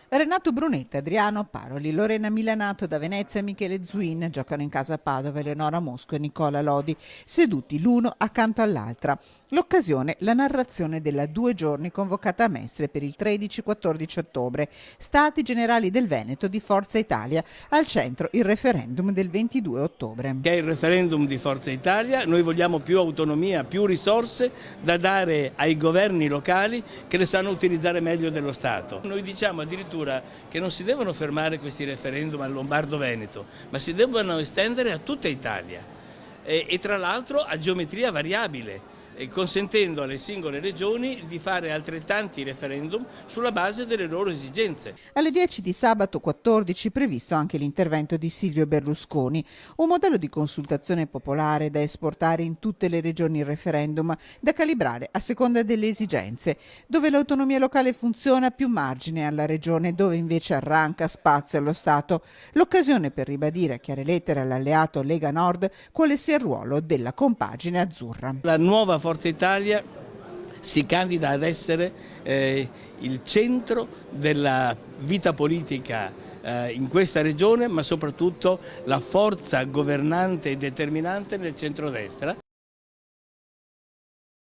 Renato Brunetta, Adriano Paroli, Lorena Milanato da Venezia e Michele Zuin giocano in casa a Padova, Eleonora Mosco e Nicola Lodi, seduti l'uno accanto all'altra. L'occasione, la narrazione della 2 giorni convocata a Mestre per il 13-14 ottobre, Stati Generali del Veneto di Forza Italia, al centro il referendum del 22 ottobre. Che è il referendum di Forza Italia, noi vogliamo più autonomia, più risorse da dare ai governi locali che le sanno utilizzare meglio dello Stato. Noi diciamo addirittura che non si devono fermare questi referendum al Lombardo-Veneto, ma si devono estendere a tutta Italia e tra l'altro a geometria variabile, consentendo alle singole regioni di fare altrettanti referendum sulla base delle loro esigenze. Alle 10 di sabato 14 previsto anche l'intervento di Silvio Berlusconi, un modello di consultazione popolare da esportare in tutte le regioni il referendum, da calibrare a seconda delle esigenze. Dove l'autonomia locale funziona, più margine alla regione, dove invece arranca spazio allo Stato. L'occasione per ribadire a chiare lettere all'alleato Lega Nord quale sia il ruolo della compagine azzurra. La nuova Forza Italia si candida ad essere il centro della vita politica in questa regione, ma soprattutto la forza governante e determinante nel centrodestra.